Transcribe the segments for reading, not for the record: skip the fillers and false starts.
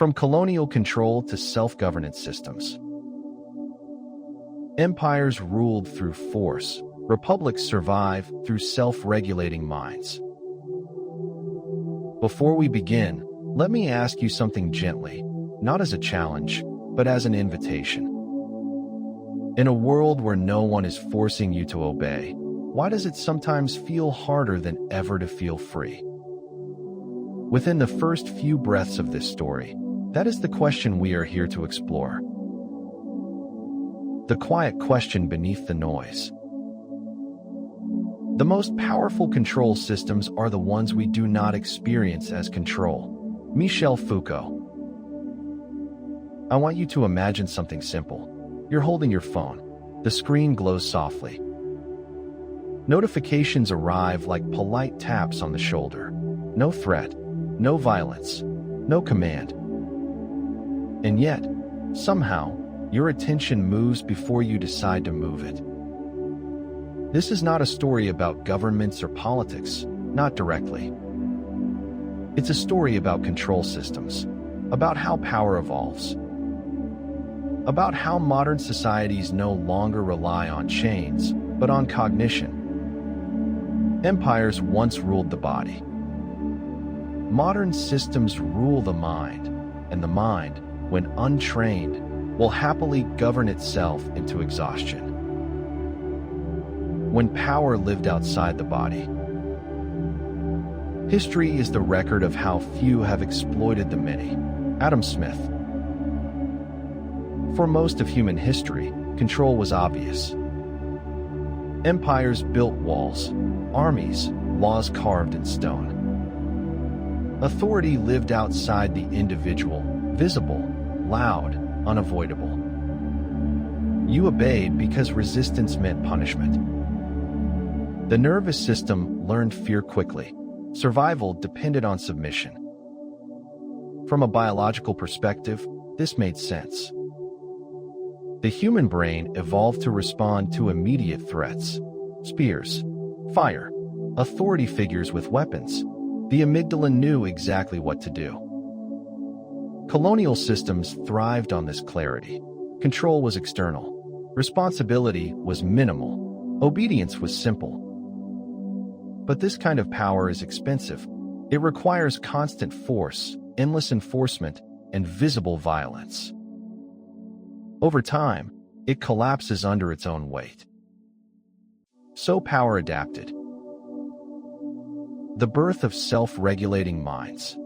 From colonial control to self-governance systems. Empires ruled through force. Republics survive through self-regulating minds. Before we begin, let me ask you something gently, not as a challenge, but as an invitation. In a world where no one is forcing you to obey, why does it sometimes feel harder than ever to feel free? Within the first few breaths of this story, that is the question we are here to explore. The quiet question beneath the noise. The most powerful control systems are the ones we do not experience as control. Michel Foucault. I want you to imagine something simple. You're holding your phone. The screen glows softly. Notifications arrive like polite taps on the shoulder. No threat, no violence, no command. And yet, somehow, your attention moves before you decide to move it. This is not a story about governments or politics, not directly. It's a story about control systems, about how power evolves, about how modern societies no longer rely on chains, but on cognition. Empires once ruled the body. Modern systems rule the mind, and the mind, when untrained, will happily govern itself into exhaustion. When power lived outside the body. History is the record of how few have exploited the many. Adam Smith. For most of human history, control was obvious. Empires built walls, armies, laws carved in stone. Authority lived outside the individual, visible, loud, unavoidable. You obeyed because resistance meant punishment. The nervous system learned fear quickly. Survival depended on submission. From a biological perspective, this made sense. The human brain evolved to respond to immediate threats. Spears, fire, authority figures with weapons. The amygdala knew exactly what to do. Colonial systems thrived on this clarity. Control was external. Responsibility was minimal. Obedience was simple. But this kind of power is expensive. It requires constant force, endless enforcement, and visible violence. Over time, it collapses under its own weight. So power adapted. The birth of self-regulating minds.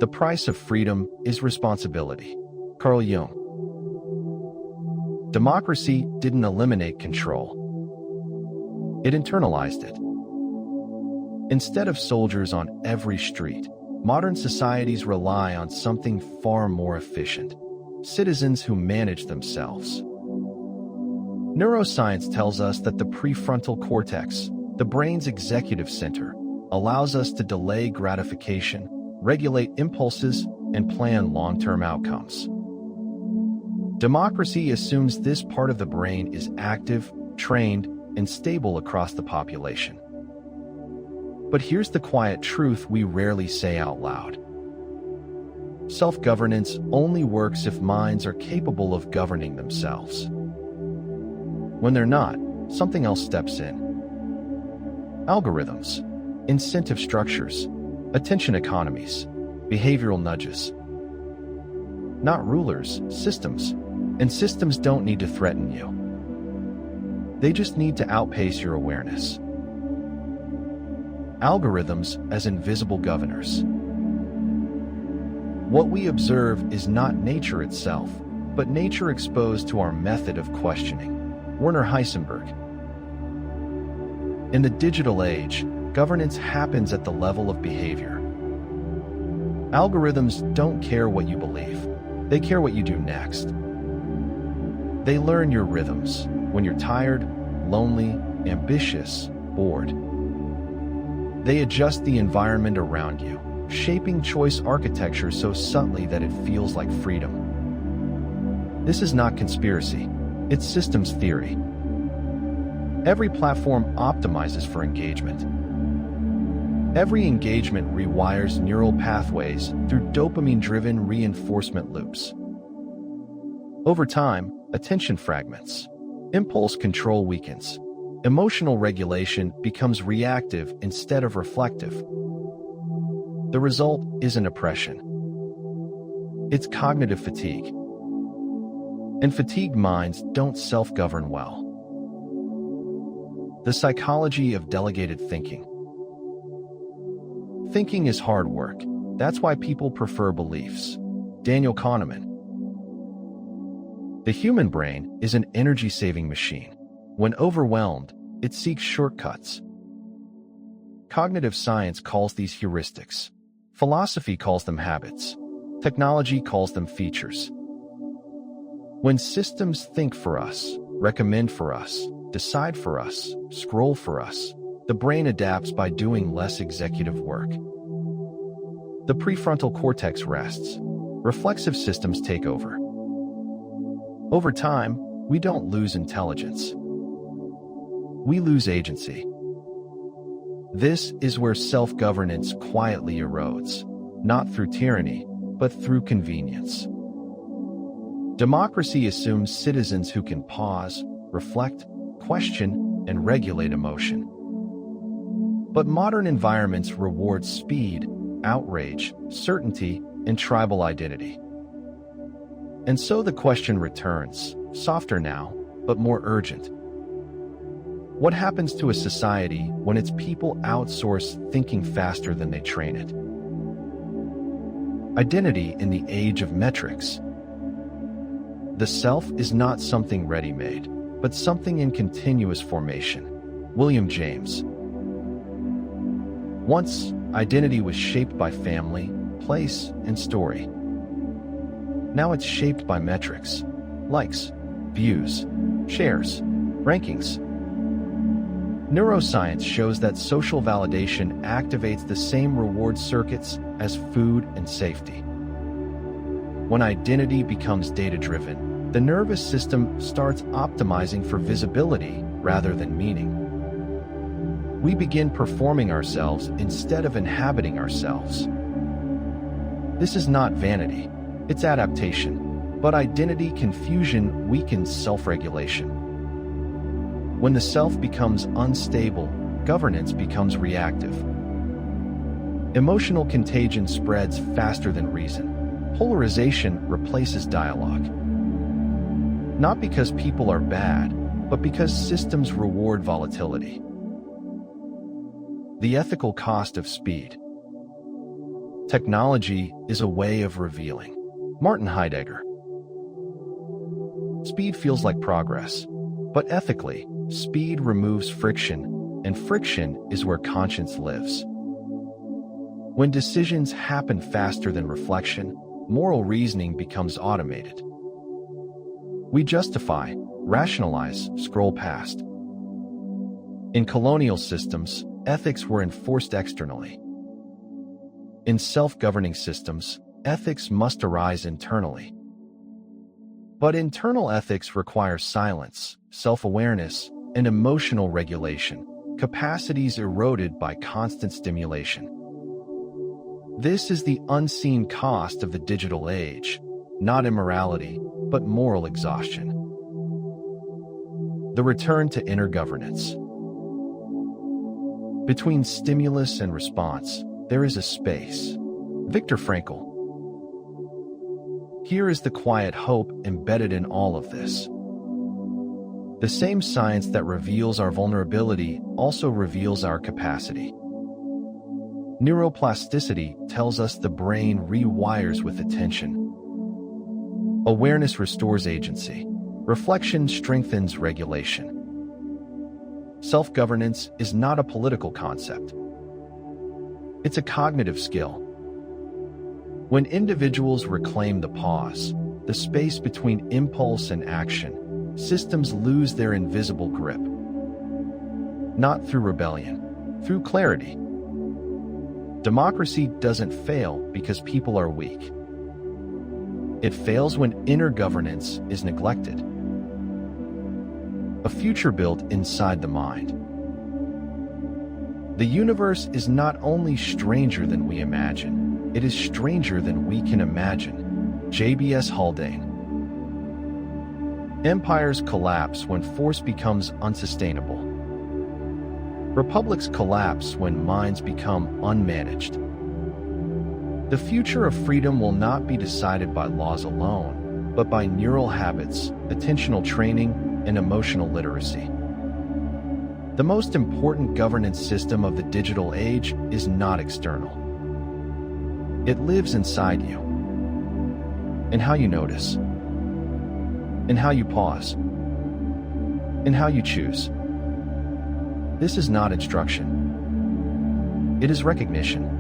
The price of freedom is responsibility. Carl Jung. Democracy didn't eliminate control. It internalized it. Instead of soldiers on every street, modern societies rely on something far more efficient. Citizens who manage themselves. Neuroscience tells us that the prefrontal cortex, the brain's executive center, allows us to delay gratification, regulate impulses, and plan long-term outcomes. Democracy assumes this part of the brain is active, trained, and stable across the population. But here's the quiet truth we rarely say out loud. Self-governance only works if minds are capable of governing themselves. When they're not, something else steps in. Algorithms, incentive structures, attention economies, behavioral nudges. Not rulers, systems. And systems don't need to threaten you. They just need to outpace your awareness. Algorithms as invisible governors. What we observe is not nature itself, but nature exposed to our method of questioning. Werner Heisenberg. In the digital age, governance happens at the level of behavior. Algorithms don't care what you believe. They care what you do next. They learn your rhythms, when you're tired, lonely, ambitious, bored. They adjust the environment around you, shaping choice architecture so subtly that it feels like freedom. This is not conspiracy, it's systems theory. Every platform optimizes for engagement. Every engagement rewires neural pathways through dopamine-driven reinforcement loops. Over time, attention fragments. Impulse control weakens. Emotional regulation becomes reactive instead of reflective. The result isn't oppression. It's cognitive fatigue. And fatigued minds don't self-govern well. The psychology of delegated thinking. Thinking is hard work. That's why people prefer beliefs. Daniel Kahneman. The human brain is an energy-saving machine. When overwhelmed, it seeks shortcuts. Cognitive science calls these heuristics. Philosophy calls them habits. Technology calls them features. When systems think for us, recommend for us, decide for us, scroll for us, the brain adapts by doing less executive work. The prefrontal cortex rests. Reflexive systems take over. Over time, we don't lose intelligence. We lose agency. This is where self-governance quietly erodes, not through tyranny, but through convenience. Democracy assumes citizens who can pause, reflect, question, and regulate emotion. But modern environments reward speed, outrage, certainty, and tribal identity. And so the question returns, softer now, but more urgent. What happens to a society when its people outsource thinking faster than they train it? Identity in the age of metrics. The self is not something ready-made, but something in continuous formation. William James. Once, identity was shaped by family, place, and story. Now it's shaped by metrics, likes, views, shares, rankings. Neuroscience shows that social validation activates the same reward circuits as food and safety. When identity becomes data-driven, the nervous system starts optimizing for visibility rather than meaning. We begin performing ourselves instead of inhabiting ourselves. This is not vanity, it's adaptation, but identity confusion weakens self-regulation. When the self becomes unstable, governance becomes reactive. Emotional contagion spreads faster than reason. Polarization replaces dialogue. Not because people are bad, but because systems reward volatility. The ethical cost of speed. Technology is a way of revealing. Martin Heidegger. Speed feels like progress, but ethically, speed removes friction, and friction is where conscience lives. When decisions happen faster than reflection, moral reasoning becomes automated. We justify, rationalize, scroll past. In colonial systems, ethics were enforced externally. In self-governing systems, ethics must arise internally. But internal ethics require silence, self-awareness, and emotional regulation, capacities eroded by constant stimulation. This is the unseen cost of the digital age, not immorality, but moral exhaustion. The return to inner governance. Between stimulus and response, there is a space. Viktor Frankl. Here is the quiet hope embedded in all of this. The same science that reveals our vulnerability also reveals our capacity. Neuroplasticity tells us the brain rewires with attention. Awareness restores agency. Reflection strengthens regulation. Self-governance is not a political concept. It's a cognitive skill. When individuals reclaim the pause, the space between impulse and action, systems lose their invisible grip. Not through rebellion, through clarity. Democracy doesn't fail because people are weak. It fails when inner governance is neglected. A future built inside the mind. The universe is not only stranger than we imagine, it is stranger than we can imagine. J.B.S. Haldane. Empires collapse when force becomes unsustainable. Republics collapse when minds become unmanaged. The future of freedom will not be decided by laws alone, but by neural habits, attentional training, and emotional literacy. The most important governance system of the digital age is not external. It lives inside you. In how you notice. In how you pause. In how you choose. This is not instruction. It is recognition.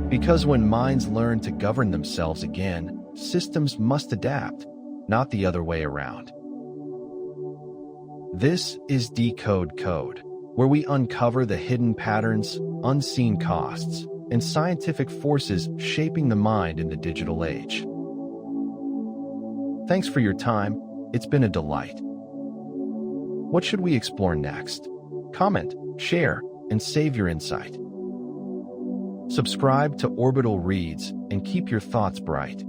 Because when minds learn to govern themselves again, systems must adapt, not the other way around. This is Decode Code, where we uncover the hidden patterns, unseen costs, and scientific forces shaping the mind in the digital age. Thanks for your time. It's been a delight. What should we explore next? Comment, share, and save your insight. Subscribe to Orbital Reads and keep your thoughts bright.